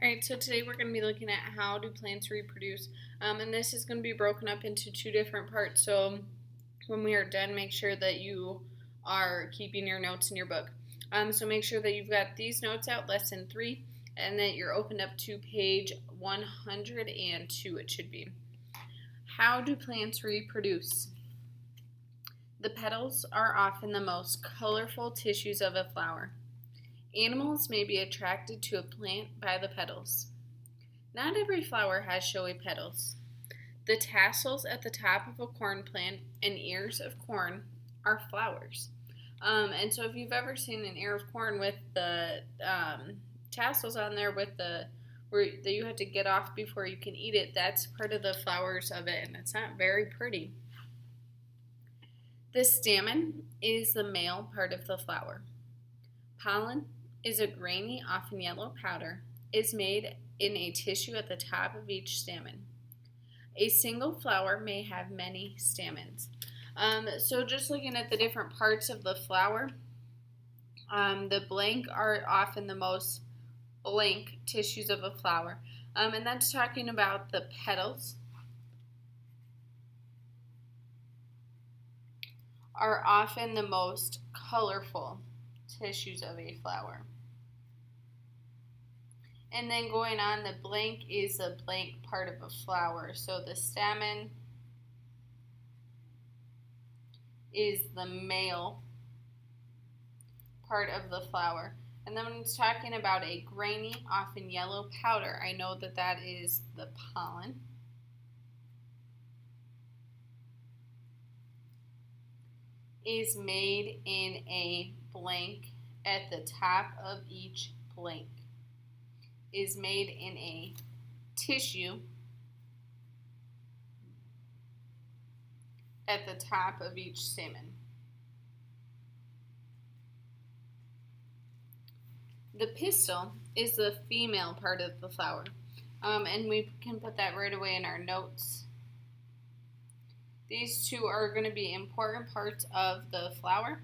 Alright, so today we're going to be looking at how do plants reproduce. And this is going to be broken up into two different parts. So when we are done, make sure that you are keeping your notes in your book. So make sure that you've got these notes out, lesson 3, and that you're opened up to page 102, it should be. How do plants reproduce? The petals are often the most colorful tissues of a flower. Animals may be attracted to a plant by the petals. Not every flower has showy petals. The tassels at the top of a corn plant and ears of corn are flowers. And so if you've ever seen an ear of corn with the tassels on there with where that you have to get off before you can eat it, that's part of the flowers of it, and it's not very pretty. The stamen is the male part of the flower. Pollen is a grainy, often yellow powder, is made in a tissue at the top of each stamen. A single flower may have many stamens. So just looking at the different parts of the flower, the blank are often the most blank tissues of a flower. And that's talking about the petals are often the most colorful tissues of a flower. And then going on, the blank is the blank part of a flower. So the stamen is the male part of the flower. And then when it's talking about a grainy, often yellow powder, I know that that is the pollen. Is made in a blank at the top of each blank. Is made in a tissue at the top of each stamen. The pistil is the female part of the flower, and we can put that right away in our notes. These two are going to be important parts of the flower.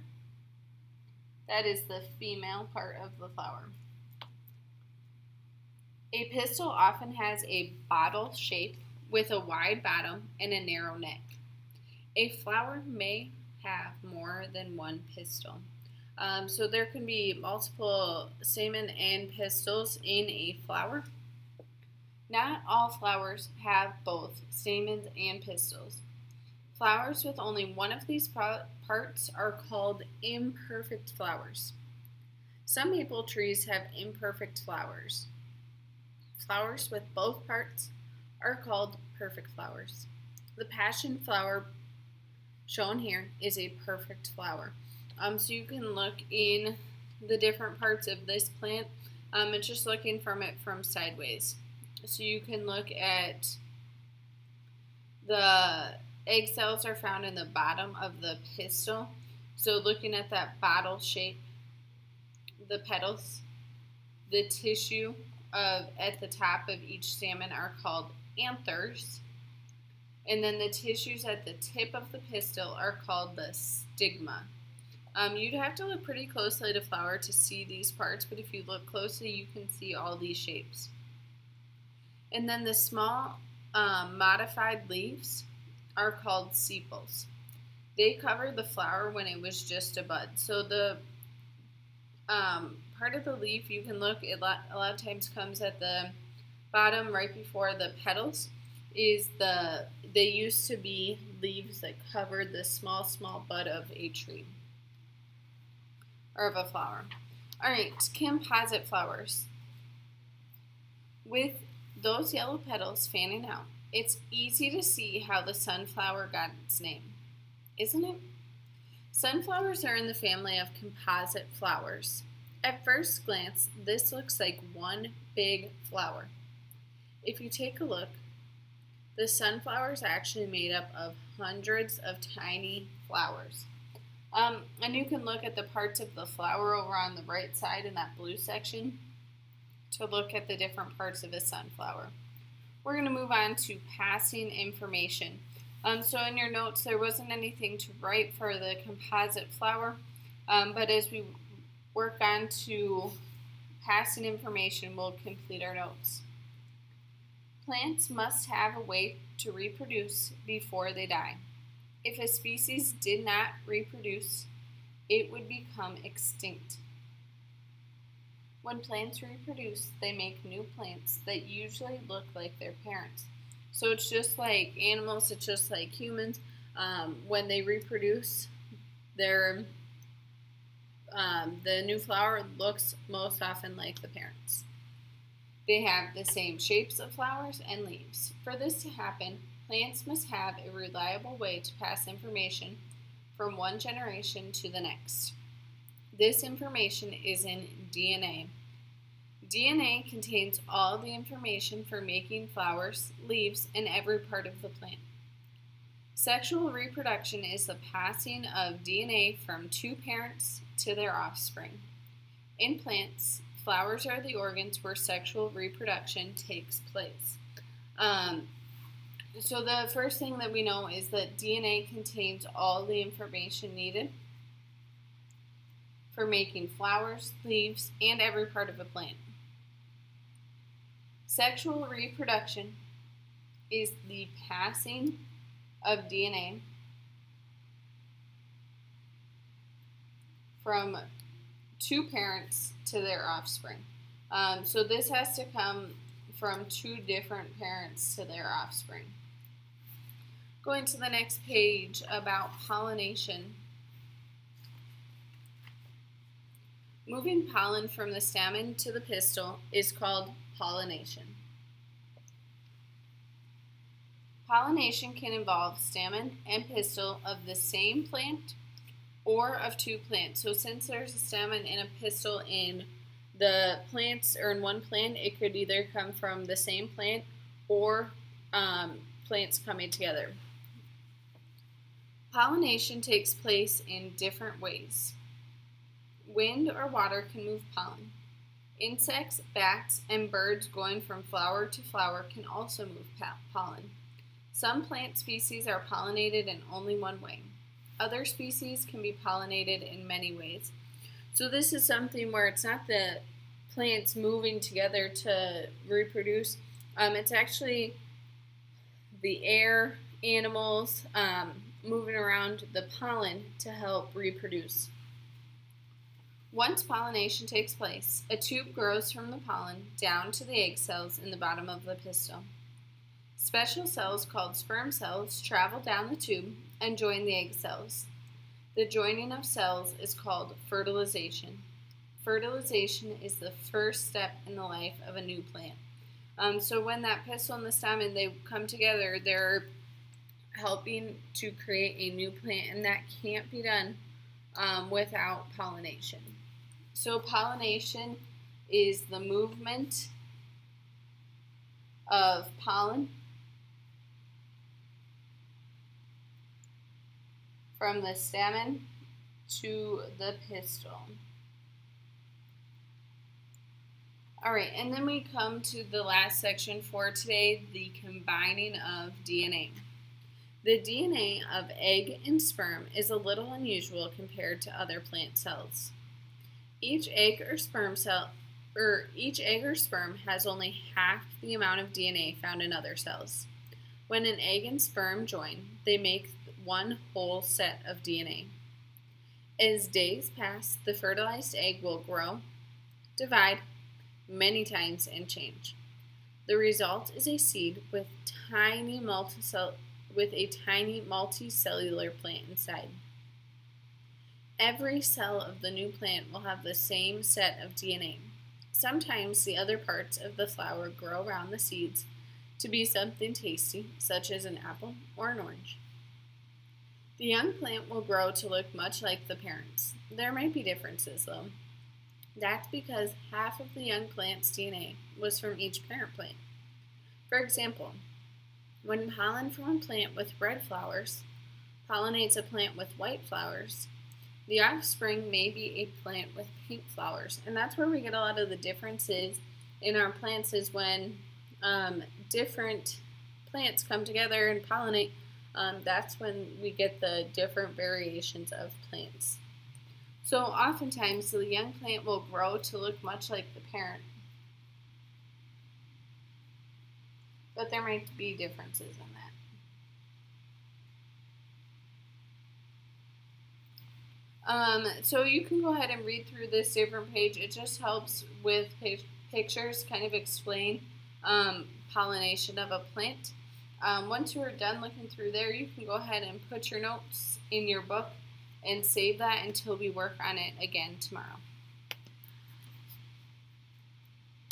That is the female part of the flower. A pistil often has a bottle shape with a wide bottom and a narrow neck. A flower may have more than one pistil. So there can be multiple stamen and pistils in a flower. Not all flowers have both stamens and pistils. Flowers with only one of these parts are called imperfect flowers. Some maple trees have imperfect flowers. Flowers with both parts are called perfect flowers. The passion flower shown here is a perfect flower. So you can look in the different parts of this plant. It's just looking from it from sideways. So you can look at the egg cells are found in the bottom of the pistil. So looking at that bottle shape, the petals, the tissue at the top of each stamen are called anthers. And then the tissues at the tip of the pistil are called the stigma. You'd have to look pretty closely at a flower to see these parts, but if you look closely, you can see all these shapes. And then the small modified leaves are called sepals. They cover the flower when it was just a bud. So the part of the leaf you can look, a lot of times comes at the bottom right before the petals, they used to be leaves that covered the small bud of a tree or of a flower. Alright, composite flowers. With those yellow petals fanning out, it's easy to see how the sunflower got its name, isn't it? Sunflowers are in the family of composite flowers. At first glance, this looks like one big flower. If you take a look, the sunflower is actually made up of hundreds of tiny flowers. And you can look at the parts of the flower over on the right side in that blue section to look at the different parts of a sunflower. We're going to move on to passing information. So in your notes, there wasn't anything to write for the composite flower, but as we work on to passing information will complete our notes. Plants must have a way to reproduce before they die. If a species did not reproduce, it would become extinct. When plants reproduce, they make new plants that usually look like their parents. So it's just like animals, it's just like humans. When they reproduce, the new flower looks most often like the parents. They have the same shapes of flowers and leaves. For this to happen, plants must have a reliable way to pass information from one generation to the next. This information is in DNA. DNA contains all the information for making flowers, leaves, and every part of the plant. Sexual reproduction is the passing of DNA from two parents to their offspring. In plants, flowers are the organs where sexual reproduction takes place. So the first thing that we know is that DNA contains all the information needed for making flowers, leaves, and every part of a plant. Sexual reproduction is the passing of DNA from two parents to their offspring. So this has to come from two different parents to their offspring. Going to the next page about pollination. Moving pollen from the stamen to the pistil is called pollination. Pollination can involve stamen and pistil of the same plant or of two plants. So since there's a stamen and a pistil in the plants or in one plant, it could either come from the same plant or plants coming together. Pollination takes place in different ways. Wind or water can move pollen. Insects, bats, and birds going from flower to flower can also move pollen. Some plant species are pollinated in only one way. Other species can be pollinated in many ways. So this is something where it's not the plants moving together to reproduce. It's actually the air, animals moving around the pollen to help reproduce. Once pollination takes place, a tube grows from the pollen down to the egg cells in the bottom of the pistil. Special cells called sperm cells travel down the tube and join the egg cells. The joining of cells is called fertilization. Fertilization is the first step in the life of a new plant. So when that pistil and the stamen, they come together, they're helping to create a new plant, and that can't be done without pollination. So pollination is the movement of pollen from the stamen to the pistil. Alright, and then we come to the last section for today, the combining of DNA. The DNA of egg and sperm is a little unusual compared to other plant cells. Each egg or sperm has only half the amount of DNA found in other cells. When an egg and sperm join, they make one whole set of DNA. As days pass, the fertilized egg will grow, divide many times, and change. The result is a seed with a tiny multicellular plant inside. Every cell of the new plant will have the same set of DNA. Sometimes the other parts of the flower grow around the seeds to be something tasty, such as an apple or an orange. The young plant will grow to look much like the parents. There might be differences, though. That's because half of the young plant's DNA was from each parent plant. For example, when pollen from a plant with red flowers pollinates a plant with white flowers, the offspring may be a plant with pink flowers. And that's where we get a lot of the differences in our plants, is when different plants come together and pollinate. That's when we get the different variations of plants. So oftentimes the young plant will grow to look much like the parent, but there might be differences in that. So you can go ahead and read through this different page. It just helps with pictures, kind of explain pollination of a plant. Once you are done looking through there, you can go ahead and put your notes in your book and save that until we work on it again tomorrow.